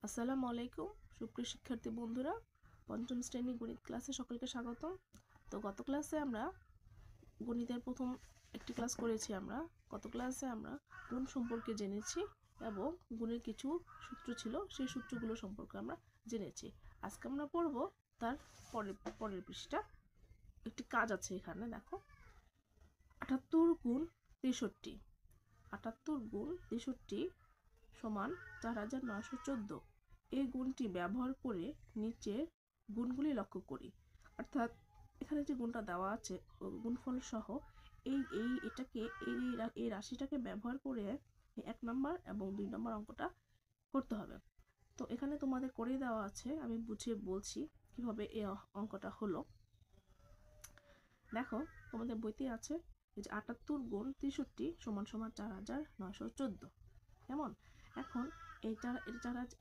আসসালামু আলাইকুম সুপ্রিয় শিক্ষার্থী বন্ধুরা, পঞ্চম শ্রেণী গণিত ক্লাসে সকলকে স্বাগতম। তো গত ক্লাসে আমরা গণিতের প্রথম একটি ক্লাস করেছি। গত ক্লাসে আমরা গুণ সম্পর্কে জেনেছি এবং গুণের কিছু সূত্র ছিল, সেই সূত্রগুলো সম্পর্কে আমরা জেনেছি। আজকে আমরা পড়ব তার পরের পৃষ্ঠা। একটি কাজ আছে এখানে, দেখো 78 গুণ 63। 78 গুণ 63 সমান 4914। এই গুণটি ব্যবহার করে নিচের গুণগুলি লক্ষ্য করি। অর্থাৎ এখানে যে গুণটা দেওয়া আছে গুণফল সহ এই রাশিটাকে ব্যবহার করে 1 নম্বর এবং 2 নম্বর অঙ্কটা করতে হবে। তো এখানে তোমাদের করে দেওয়া আছে, আমি বুঝিয়ে বলছি কিভাবে এই অঙ্কটা হলো। দেখো তোমাদের বইতে আছে যে 78 গুণ 63 সমান সমান 4914। কেমন? এখন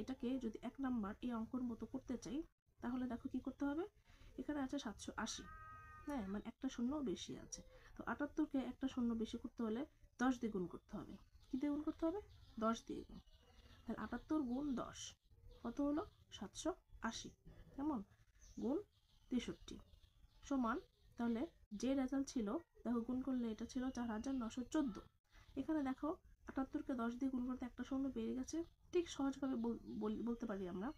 এটাকে যদি 1 নাম্বার এই অঙ্কের মতো করতে চাই, তাহলে দেখো কি করতে হবে। এখানে আছে 780, হ্যাঁ, মানে একটা শূন্য বেশি আছে। তো 78কে একটা শূন্য বেশি করতে হলে 10 দিয়ে গুণ করতে হবে। কি দিয়ে গুণ করতে হবে? 10 দিয়ে গুণ। তাহলে 78 গুণ 10 কত হলো? 780। কেমন? গুণ 63 সমান, তাহলে যে রেজাল্ট ছিল দেখো গুণ করলে এটা ছিল 4914। এখানে দেখো 78কে 10 দিয়ে গুণ করতে একটা শূন্য বেড়ে গেছে। ঠিক সহজভাবে বলতে পারি আমরা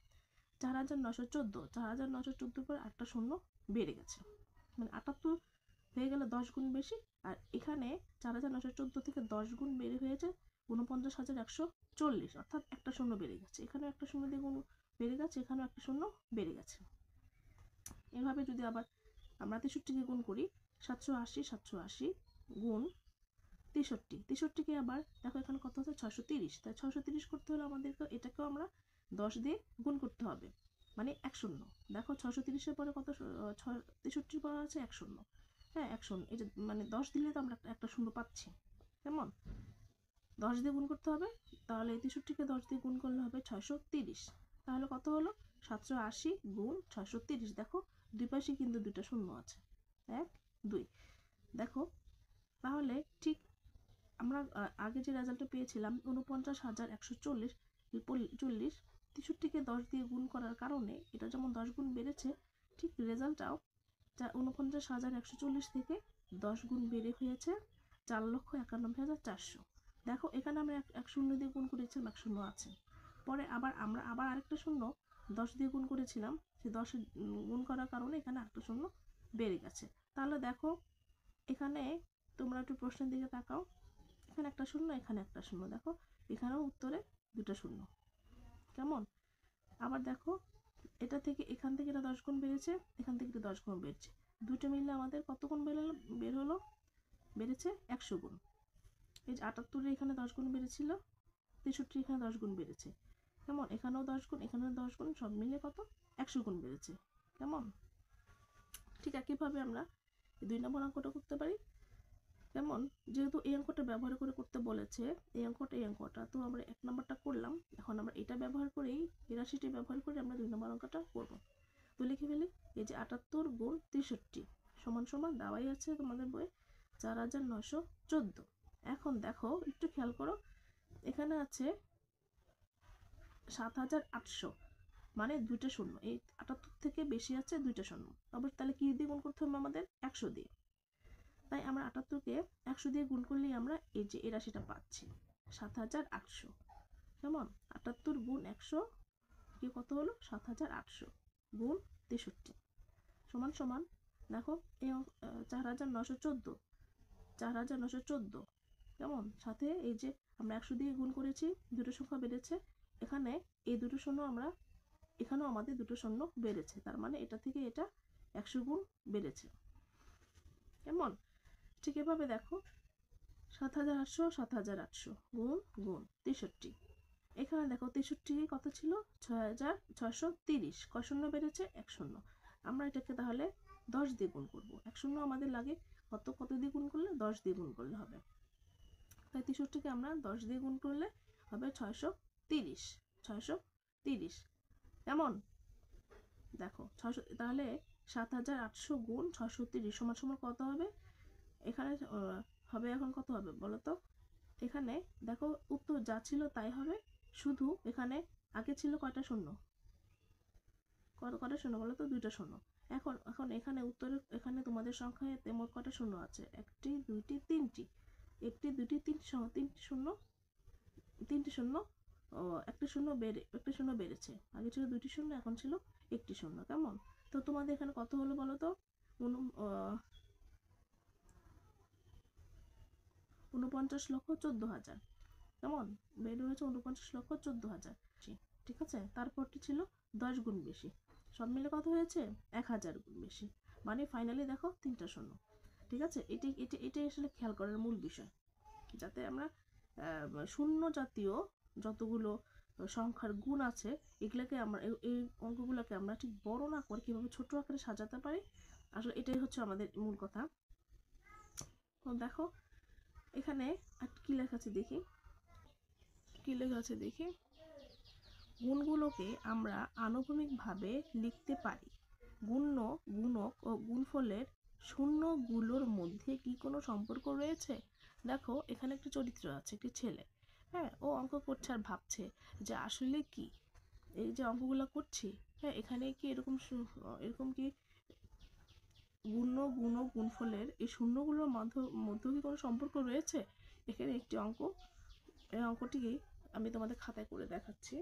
4914 পর একটা শূন্য বেড়ে গেছে, মানে 78 হয়ে গেলে 10 গুণ বেশি। আর এখানে 4914 থেকে 10 গুণ বেড়ে হয়েছে 49,140, অর্থাৎ একটা শূন্য বেড়ে গেছে। এখানে একটা শূন্য দিয়ে গুণ বেড়ে গেছে, এখানেও একটা শূন্য বেড়ে গেছে। এভাবে যদি আবার আমরা 63কে গুণ করি, 780 গুণ 63কে আবার দেখো এখানে কত হচ্ছে 630। তাই 630 করতে হলে আমাদেরকে এটাকেও আমরা 10 দিয়ে গুণ করতে হবে, মানে 1 শূন্য। দেখো 630-এর পরে কত, 63 পরে আছে 1 শূন্য, হ্যাঁ 1 শূন্য। এটা মানে 10 দিলে তো আমরা একটা শূন্য পাচ্ছি। কেমন? 10 দিয়ে গুণ করতে হবে, তাহলে 63কে 10 দিয়ে গুণ করলে হবে 630। তাহলে কত হলো? 780 গুণ 630। দেখো দুই পাশে কিন্তু দুইটা শূন্য আছে, 1 2। দেখো তাহলে ঠিক আমরা আগে যে রেজাল্টটা পেয়েছিলাম 49,140, 63কে 10 দিয়ে গুণ করার কারণে এটা যেমন 10 গুণ বেড়েছে, ঠিক রেজাল্টটাও 49,140 থেকে 10 গুণ বেড়ে হয়েছে 4,91,400। দেখো এখানে আমরা এক শূন্য দিয়ে গুণ করেছিলাম, এক শূন্য আছে। পরে আমরা আরেকটা শূন্য 10 দিয়ে গুণ করেছিলাম, সেই 10 গুণ করার কারণে এখানে একটা শূন্য বেড়ে গেছে। তাহলে দেখো এখানে তোমরা একটু প্রশ্নের দিকে তাকাও, এখানে একটা শূন্য, এখানে একটা শূন্য, দেখো এখানেও উত্তরে দুটো শূন্য। কেমন? আবার দেখো এটা থেকে এখান থেকে এটা 10 গুণ বেড়েছে, এখান থেকে এটা 10 গুণ বেড়েছে, দুটো মিললে আমাদের কত গুণ বের হলো? বেড়েছে 100 গুণ। এই যে 78 এখানে 10 গুণ বেড়েছিল, 63 এখানে 10 গুণ বেড়েছে। কেমন? এখানেও 10 গুণ, এখানেও 10 গুণ, সব মিলে কত? 100 গুণ বেড়েছে। কেমন? ঠিক একইভাবে আমরা 2 নম্বর অঙ্কটা করতে পারি। যেমন যেহেতু এই অঙ্কটা ব্যবহার করে করতে বলেছে, এই অঙ্কটা তো আমরা 1 নম্বরটা করলাম, এখন আমরা এটা ব্যবহার করেই এই রাশিটি ব্যবহার করে আমরা 2 নম্বর অঙ্কটা করব। তো লিখে ফেলি, এই যে 78 গুণ 63 সমান সমান দেওয়াই আছে তোমাদের বইয়ে 4914। এখন দেখো একটু খেয়াল করো, এখানে আছে 7800, মানে দুইটা শূন্য। এই 78 থেকে বেশি আছে দুইটা শূন্য। আবার তাহলে কি দিয়ে গুণ করতে হবে আমাদের? 100 দিয়ে। তাই আমরা 78কে 100 দিয়ে গুণ করলেই আমরা এই যে এই রাশিটা পাচ্ছি 7800। কেমন? 78 গুণ 100 কি কত হলো? 7800 গুণ 63 সমান সমান দেখো এই 4914। কেমন? সাথে এই যে আমরা 100 দিয়ে গুণ করেছি, দুটো সংখ্যা বেড়েছে, এখানে এই দুটো শূন্য আমরা, এখানেও আমাদের দুটো শূন্য বেড়েছে, তার মানে এটা থেকে এটা 100 গুণ বেড়েছে। কেমন? ঠিক এভাবে দেখো 7800 গুণ গুণ 63। এখানে দেখো 63 কত ছিল? 6630। কয় শূন্য বেড়েছে? 1 শূন্য। আমরা এটাকে তাহলে 10 দিয়ে গুণ করব। 1 শূন্য আমাদের লাগে কত দিয়ে গুণ করলে? 10 দিয়ে গুণ করলে হবে। তাই 63কে আমরা 10 দিয়ে গুণ করলে হবে 630। কেমন? দেখো 600, তাহলে 7800 গুণ 630 সমান সমান কত হবে? এখানে হবে এখন কত হবে বলো তো? এখানে দেখো উত্তর যা ছিল তাই হবে, শুধু এখানে আগে ছিল কয়টা শূন্য, কটা শূন্য বলো তো? 2টা শূন্য। এখন এখন এখানে উত্তরে এখানে তোমাদের সংখ্যাতে মোট কটা শূন্য আছে? 1টি 2টি 3টি, 1টি 2টি 3টি শূন্য, 3টি শূন্য, ও একটা শূন্য বেড়েছে। আগে ছিল 2টি শূন্য, এখন ছিল 1টি শূন্য। কেমন? তো তোমাদের এখানে কত হলো বলো তো? 49,14,000। কেমন? বের হয়েছে 49,14,000। ঠিক আছে, তারপরটি ছিল 10 গুণ বেশি, সব মিলে কত হয়েছে? 1000 গুণ বেশি। মানে ফাইনালি দেখো 3টা শূন্য। ঠিক আছে, এটাই আসলে খেয়াল করার মূল বিষয়, যাতে আমরা শূন্য জাতীয় যতগুলো সংখ্যার গুণ আছে এগুলোকে আমরা এই অঙ্কগুলোকে আমরা ঠিক বড় না করে কীভাবে ছোট আকারে সাজাতে পারি, আসলে এটাই হচ্ছে আমাদের মূল কথা। তো দেখো এখানে কি লেখা আছে দেখি, গুণগুলোকে আমরা আনুভূমিকভাবে লিখতে পারি। গুণ্য, গুণক ও গুণফলের শূন্যগুলোর মধ্যে কি কোনো সম্পর্ক রয়েছে? দেখো এখানে একটা চরিত্র আছে, একটি ছেলে, হ্যাঁ, ও অঙ্ক করছে আর ভাবছে যে আসলে কি এই যে অঙ্কগুলো করছি, হ্যাঁ, এখানে কি এরকম কি গুণ্য, গুণক, গুণফলের এই শূন্যগুলোর মধ্যে কি কোনো সম্পর্ক রয়েছে? এখানে একটি অঙ্ক, এই অঙ্কটিকেই আমি তোমাদের খাতায় করে দেখাচ্ছি।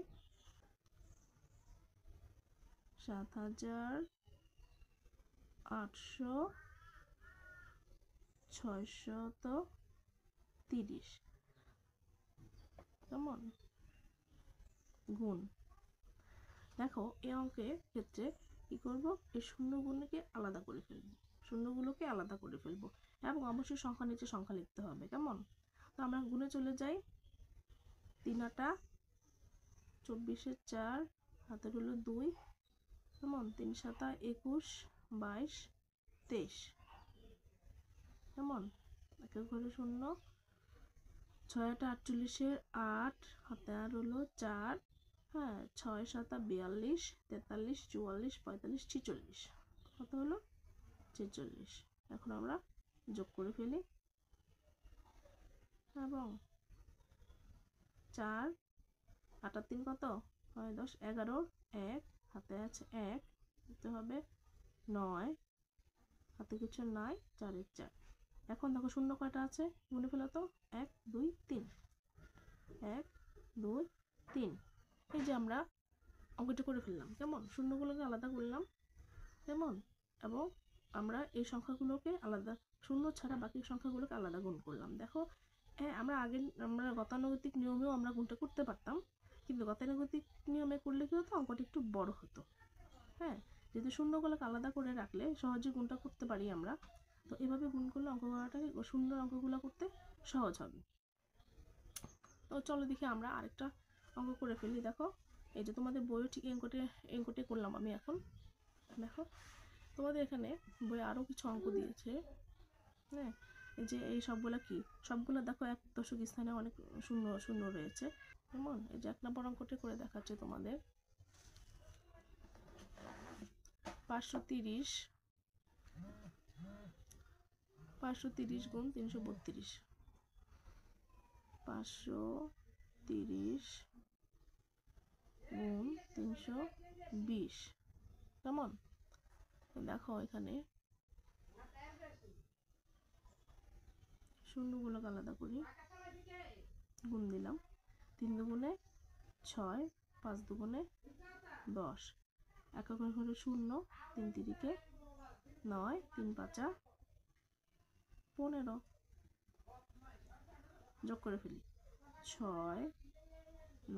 7,800,630 কেমন? গুণ। দেখো এই অঙ্কের ক্ষেত্রে কি করব? এই শূন্যগুলোকে আলাদা করে ফেলবো এবং অবশ্যই সংখ্যা নিচে সংখ্যা লিখতে হবে। কেমন? তো আমরা গুণে চলে যাই। 3 24 4 হাতের হলো 2, কেমন? 3 7 21 22 23, কেমন? একে ঘরে 0, 6 48 8 হাতে আর হলো 4, হ্যাঁ, 6 7 42 43 44 45 46, কত হলো? 46। এখন আমরা যোগ করে ফেলি এবং 4 8 আর 3 কত? 9 10 11, 1 হাতে আছে 1, দিতে হবে 9, হাতে কিছু নাই, 4 এর 4। এখন দেখো শূন্য কয়টা আছে? গুনে ফেলো তো। 1 2 3, 1 2 3। এই যে আমরা অঙ্কটা করে ফেললাম। কেমন? শূন্যগুলোকে আলাদা করলাম, কেমন? এবং আমরা এই সংখ্যাগুলোকে আলাদা, শূন্য ছাড়া বাকি সংখ্যাগুলোকে আলাদা গুণ করলাম। দেখো, হ্যাঁ, আমরা গতানুগতিক নিয়মেও আমরা গুণটা করতে পারতাম, কিন্তু গতানুগতিক নিয়মে করলে কি হতো? অঙ্কটা একটু বড় হতো। হ্যাঁ, যেহেতু শূন্যগুলোকে আলাদা করে রাখলে সহজে গুণটা করতে পারি আমরা, তো এভাবে গুণ করলে অঙ্ক করাটাকে, সুন্দর অঙ্কগুলো করতে সহজ হবে। তো চলো দেখি আমরা আরেকটা অঙ্ক করে ফেলি। দেখো এই যে তোমাদের বইও ঠিক অঙ্কটে করলাম আমি এখন। দেখো তোমাদের এখানে বইয়ে আরও কিছু অঙ্ক দিয়েছে, হ্যাঁ, এই যে এই সবগুলো দেখো এক দশক স্থানে অনেক শূন্য শূন্য রয়েছে। কেমন? এই যে 1 নম্বর অঙ্কটি করে দেখাচ্ছে তোমাদের। 530 গুণ 332, 530 গুণ 320, কেমন? দেখো এখানে শূন্যগুলোকে আলাদা করি, গুণ দিলাম। 3 দুগুণে 6, 5 দুগুণে 10, এক ঘরে 0, 3 তিরিকে 9, 3 5 15, যোগ করে ফেলি। 6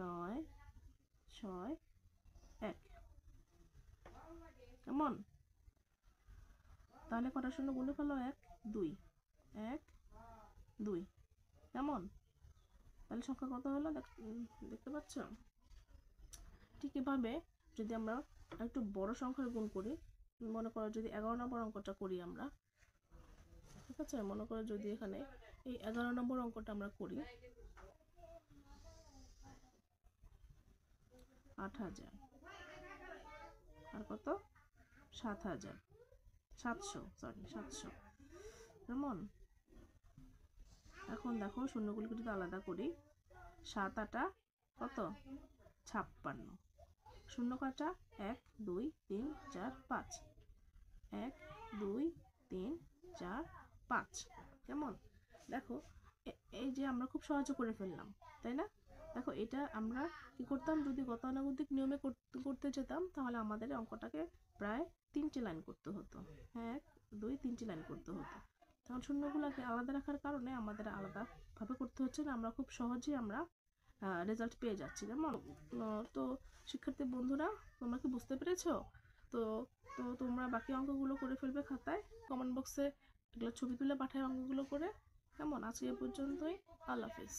9 6 1, কেমন? তাহলে কটা শূন্য গুণে ফেলো? 1 2 1 2, কেমন? তাহলে সংখ্যা কত হলো দেখতে পাচ্ছ? ঠিক এভাবে যদি আমরা একটু বড় সংখ্যার গুণ করি, মনে করো যদি 11 নম্বর অঙ্কটা করি আমরা, ঠিক আছে, মনে করো যদি এখানে এই 11 নম্বর অঙ্কটা আমরা করি, 8000 আর কত? 700, কেমন? এখন দেখো শূন্যগুলোকে যদি আলাদা করি, 7 8 কত 56। শূন্য কয়টা 1 2 3 4 5, 1 2 3 4 5। কেমন দেখো এই যে আমরা খুব সহজে করে ফেললাম, তাই না? দেখো এটা আমরা কি করতাম, যদি গতানুগতিক নিয়মে করতে যেতাম তাহলে আমাদের অঙ্কটাকে প্রায় 3টে লাইন করতে হতো, 1 2 3টে লাইন করতে হতো। তখন শূন্যগুলোকে আলাদা রাখার কারণে আমাদের আলাদাভাবে করতে হচ্ছে না, আমরা খুব সহজেই আমরা রেজাল্ট পেয়ে যাচ্ছি। যেমন তো শিক্ষার্থী বন্ধুরা, তোমরা কি বুঝতে পেরেছো? তো তো তোমরা বাকি অঙ্কগুলো করে ফেলবে খাতায়, কমেন্ট বক্সে এগুলো ছবি তুলে পাঠায় অঙ্কগুলো করে। কেমন, আজকে এ পর্যন্তই। আল্লাহ হাফিজ।